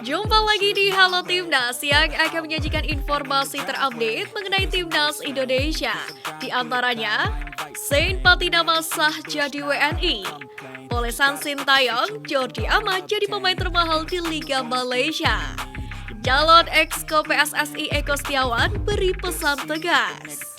Jumpa lagi di Halo Timnas yang akan menyajikan informasi terupdate mengenai Timnas Indonesia. Di antaranya, Zain Patinama sah jadi WNI. Olesan Sintayong, Jordi Amat jadi pemain termahal di Liga Malaysia. Calon Exco PSSI Eko Setiawan beri pesan tegas.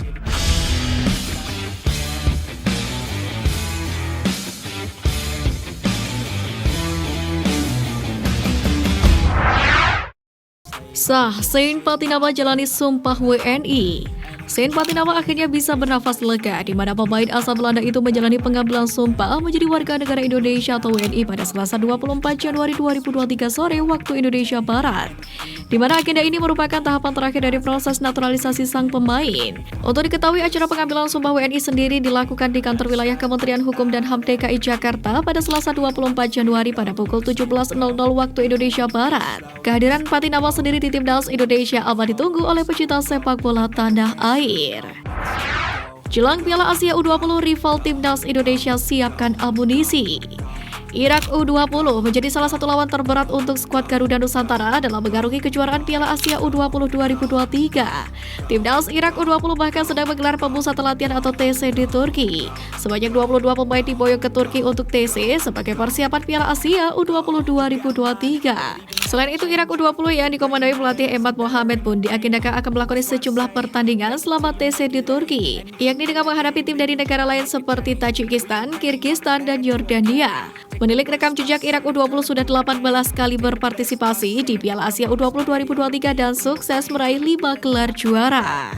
Sah, Zain Patinama jalani sumpah WNI. Zain Patinama akhirnya bisa bernafas lega di mana pemain asal Belanda itu menjalani pengambilan sumpah menjadi warga negara Indonesia atau WNI pada Selasa 24 Januari 2023 sore waktu Indonesia Barat. Di mana agenda ini merupakan tahapan terakhir dari proses naturalisasi sang pemain. Untuk diketahui, acara pengambilan sumpah WNI sendiri dilakukan di kantor wilayah Kementerian Hukum dan HAM DKI Jakarta pada Selasa 24 Januari pada pukul 17.00 waktu Indonesia Barat. Kehadiran Patinama sendiri di Timnas Indonesia amat ditunggu oleh pecinta sepak bola tanah air. Jelang Piala Asia U20, rival Timnas Indonesia siapkan amunisi. Irak U20 menjadi salah satu lawan terberat untuk skuad Garuda Nusantara dalam mengarungi kejuaraan Piala Asia U20 2023. Timnas Irak U20 bahkan sedang menggelar pemusatan latihan atau TC di Turki. Sebanyak 22 pemain diboyong ke Turki untuk TC sebagai persiapan Piala Asia U20 2023. Selain itu, Irak U20 yang dikomandoi pelatih Emad Mohamed pun diagendakan akan melakukan sejumlah pertandingan selama TC di Turki, yakni dengan menghadapi tim dari negara lain seperti Tajikistan, Kirgistan, dan Yordania. Menilik rekam jejak, Irak U20 sudah 18 kali berpartisipasi di Piala Asia U20 2023 dan sukses meraih 5 gelar juara.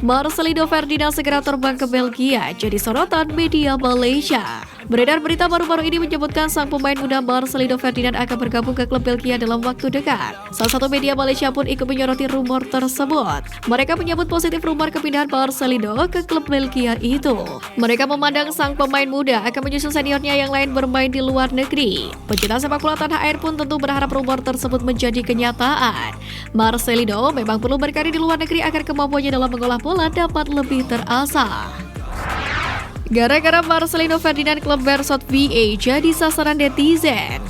Marcelino Ferdinand segera terbang ke Belgia jadi sorotan media Malaysia. Beredar berita baru-baru ini menyebutkan sang pemain muda Marcelino Ferdinand akan bergabung ke klub Belgia dalam waktu dekat. Salah satu media Malaysia pun ikut menyoroti rumor tersebut. Mereka menyebut positif rumor kepindahan Marcelino ke klub Belgia itu. Mereka memandang sang pemain muda akan menyusul seniornya yang lain bermain di luar negeri. Pecinta sepak bola tanah air pun tentu berharap rumor tersebut menjadi kenyataan. Marcelino memang perlu berkarir di luar negeri agar kemampuannya dalam mengolah bola dapat lebih terasah. Gara-gara Marcelino Ferdinand, klub Beerschot VA jadi sasaran netizen.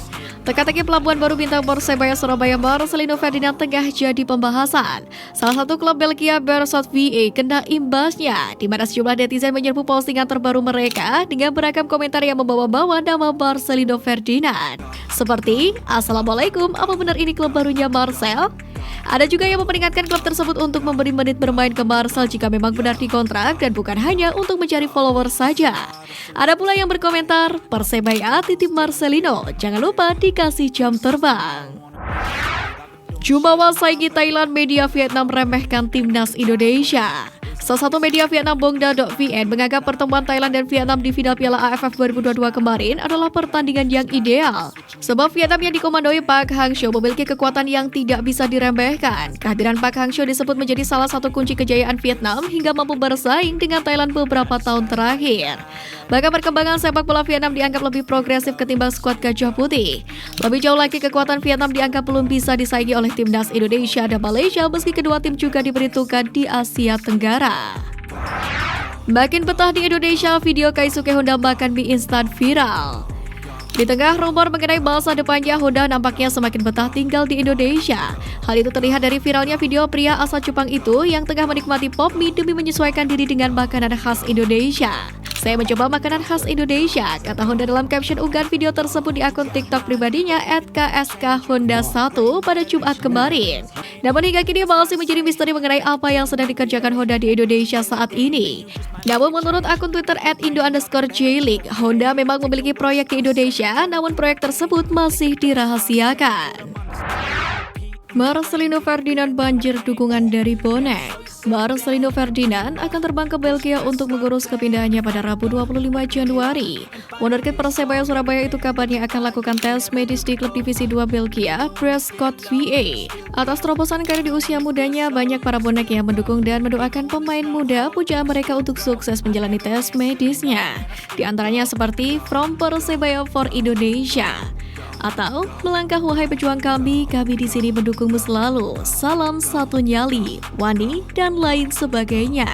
Teka-teki pelabuhan baru bintang Persebaya Surabaya Marcelino Ferdinand tengah jadi pembahasan. Salah satu klub Belgia, Beerschot VA, kena imbasnya, di mana sejumlah netizen menyerbu postingan terbaru mereka dengan beragam komentar yang membawa-bawa nama Marcelino Ferdinand. Seperti, "Assalamualaikum, apa benar ini klub barunya Marcel?" Ada juga yang memperingatkan klub tersebut untuk memberi menit bermain ke Marcel jika memang benar dikontrak dan bukan hanya untuk mencari follower saja. Ada pula yang berkomentar, "Persebaya titip Marcelino, jangan lupa dikasih jam terbang." Jumawa saingi Thailand, media Vietnam remehkan Timnas Indonesia. Salah satu media Vietnam, Bongda.vn, menganggap pertemuan Thailand dan Vietnam di final Piala AFF 2022 kemarin adalah pertandingan yang ideal. Sebab Vietnam yang dikomandoi Park Hang-seo memiliki kekuatan yang tidak bisa diremehkan. Kehadiran Park Hang-seo disebut menjadi salah satu kunci kejayaan Vietnam hingga mampu bersaing dengan Thailand beberapa tahun terakhir. Bahkan perkembangan sepak bola Vietnam dianggap lebih progresif ketimbang skuad Gajah Putih. Lebih jauh lagi, kekuatan Vietnam dianggap belum bisa disaingi oleh Timnas Indonesia dan Malaysia meski kedua tim juga diperhitungkan di Asia Tenggara. Makin betah di Indonesia, video Keisuke Honda makan mie instan viral. Di tengah rumor mengenai masa depannya, Honda nampaknya semakin betah tinggal di Indonesia. Hal itu terlihat dari viralnya video pria asal Jepang itu yang tengah menikmati pop mie demi menyesuaikan diri dengan makanan khas Indonesia. "Saya mencoba makanan khas Indonesia," kata Honda dalam caption unggahan video tersebut di akun TikTok pribadinya @kshonda1 pada Jumat kemarin. Namun hingga kini masih menjadi misteri mengenai apa yang sedang dikerjakan Honda di Indonesia saat ini. Namun menurut akun Twitter @indo_jlik, Honda memang memiliki proyek di Indonesia, namun proyek tersebut masih dirahasiakan. Marcelino Ferdinand banjir dukungan dari bonek. Marcelino Ferdinand akan terbang ke Belgia untuk mengurus kepindahannya pada Rabu 25 Januari. Wonderkid Persebaya Surabaya itu kabarnya akan lakukan tes medis di klub divisi 2 Belgia, Beerschot VA. Atas terobosan karir di usia mudanya, banyak para bonek yang mendukung dan mendoakan pemain muda pujaan mereka untuk sukses menjalani tes medisnya. Di antaranya seperti From Persebaya for Indonesia. Atau, "Melangkah wahai pejuang kami di sini mendukungmu selalu. Salam satu nyali, Wani," dan lain sebagainya.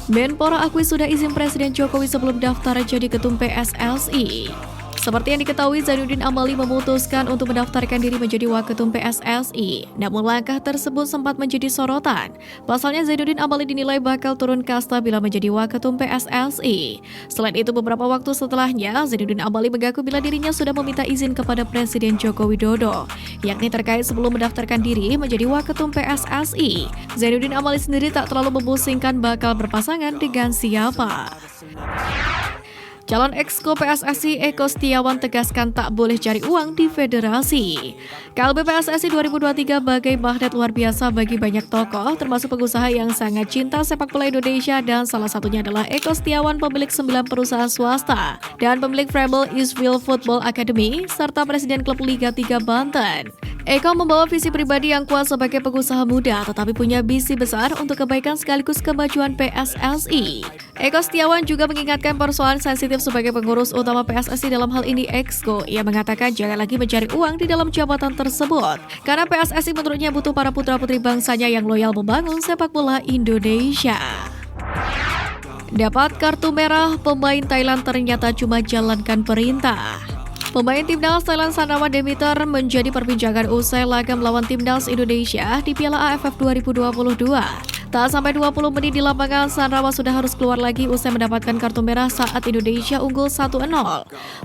Menpora akui sudah izin Presiden Jokowi sebelum daftar jadi ketum PSSI. Seperti yang diketahui, Zainuddin Amali memutuskan untuk mendaftarkan diri menjadi Waketum PSSI. Namun langkah tersebut sempat menjadi sorotan. Pasalnya Zainuddin Amali dinilai bakal turun kasta bila menjadi Waketum PSSI. Selain itu, beberapa waktu setelahnya, Zainuddin Amali mengaku bila dirinya sudah meminta izin kepada Presiden Joko Widodo, yakni terkait sebelum mendaftarkan diri menjadi Waketum PSSI. Zainuddin Amali sendiri tak terlalu memusingkan bakal berpasangan dengan siapa. Calon exco PSSI Eko Setiawan tegaskan tak boleh cari uang di federasi. KLB PSSI 2023 bagai magnet luar biasa bagi banyak tokoh, termasuk pengusaha yang sangat cinta sepak bola Indonesia, dan salah satunya adalah Eko Setiawan, pemilik 9 perusahaan swasta dan pemilik Framel Eastville Football Academy, serta Presiden Klub Liga 3 Banten. Eko membawa visi pribadi yang kuat sebagai pengusaha muda, tetapi punya visi besar untuk kebaikan sekaligus kemajuan PSSI. Eko Setiawan juga mengingatkan persoalan sensitif sebagai pengurus utama PSSI, dalam hal ini Exco. Ia mengatakan jangan lagi mencari uang di dalam jabatan tersebut, karena PSSI menurutnya butuh para putra-putri bangsanya yang loyal membangun sepak bola Indonesia. Dapat kartu merah, pemain Thailand ternyata cuma jalankan perintah. Pemain timnas Thailand Sanrawa Demeter menjadi perbincangan usai laga melawan timnas Indonesia di Piala AFF 2022. Tak sampai 20 menit di lapangan, Sanrawa sudah harus keluar lagi usai mendapatkan kartu merah saat Indonesia unggul 1-0.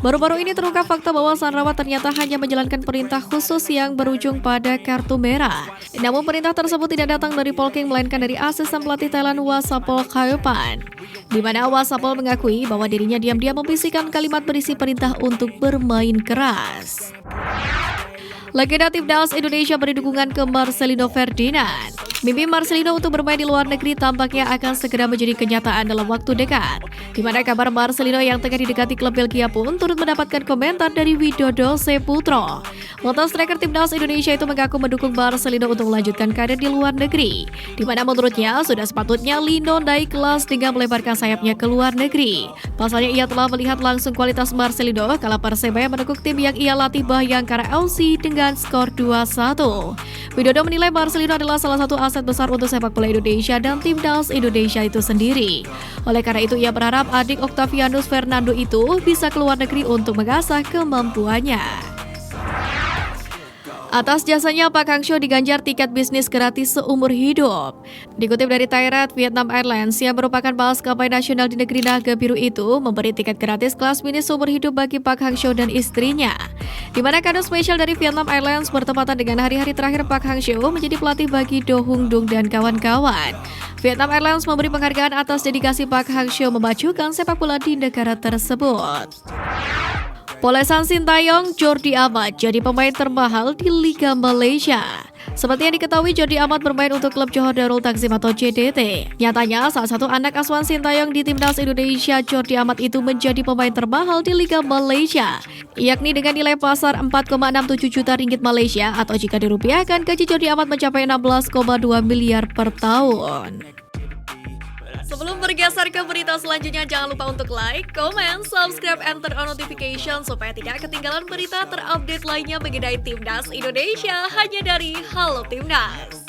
Baru-baru ini terungkap fakta bahwa Sanrawa ternyata hanya menjalankan perintah khusus yang berujung pada kartu merah. Namun perintah tersebut tidak datang dari Polking, melainkan dari asisten pelatih Thailand Wasapol Khaopan, di mana Wasapol mengakui bahwa dirinya diam-diam membisikkan kalimat berisi perintah untuk bermain keras. Legenda timnas Indonesia beri dukungan ke Marcelino Ferdinand. Mimpi Marcelino untuk bermain di luar negeri tampaknya akan segera menjadi kenyataan dalam waktu dekat, di mana kabar Marcelino yang tengah didekati klub Belgia pun turut mendapatkan komentar dari Widodo Seputro. Mantan striker timnas Indonesia itu mengaku mendukung Marcelino untuk melanjutkan karir di luar negeri, di mana menurutnya sudah sepatutnya Lino naik kelas dengan melebarkan sayapnya ke luar negeri. Pasalnya ia telah melihat langsung kualitas Marcelino kala Persebaya menekuk tim yang ia latih Bayangkara FC dengan skor 2-1. Widodo menilai Marcelino adalah salah satu aset besar untuk sepak bola Indonesia dan timnas Indonesia itu sendiri. Oleh karena itu, ia berharap adik Octavianus Fernando itu bisa keluar negeri untuk mengasah kemampuannya. Atas jasanya, Park Hang-seo diganjar tiket bisnis gratis seumur hidup. Dikutip dari Thai Vietnam Airlines yang merupakan maskapai nasional di negeri naga biru itu, memberi tiket gratis kelas mini seumur hidup bagi Park Hang-seo dan istrinya. Di mana kado spesial dari Vietnam Airlines bertepatan dengan hari-hari terakhir Park Hang-seo menjadi pelatih bagi Do Hung Dung dan kawan-kawan. Vietnam Airlines memberi penghargaan atas dedikasi Park Hang-seo memajukan sepak bola di negara tersebut. Polesan Sintayong, Jordi Amat jadi pemain termahal di Liga Malaysia. Seperti yang diketahui, Jordi Amat bermain untuk klub Johor Darul Takzim atau JDT. Nyatanya, salah satu anak asuhan Sintayong di timnas Indonesia, Jordi Amat itu menjadi pemain termahal di Liga Malaysia, yakni dengan nilai pasar 4,67 juta ringgit Malaysia, atau jika dirupiahkan, gaji Jordi Amat mencapai 16,2 miliar per tahun. Sebelum bergeser ke berita selanjutnya, jangan lupa untuk like, comment, subscribe, and turn on notification supaya tidak ketinggalan berita terupdate lainnya mengenai Timnas Indonesia hanya dari Halo Timnas.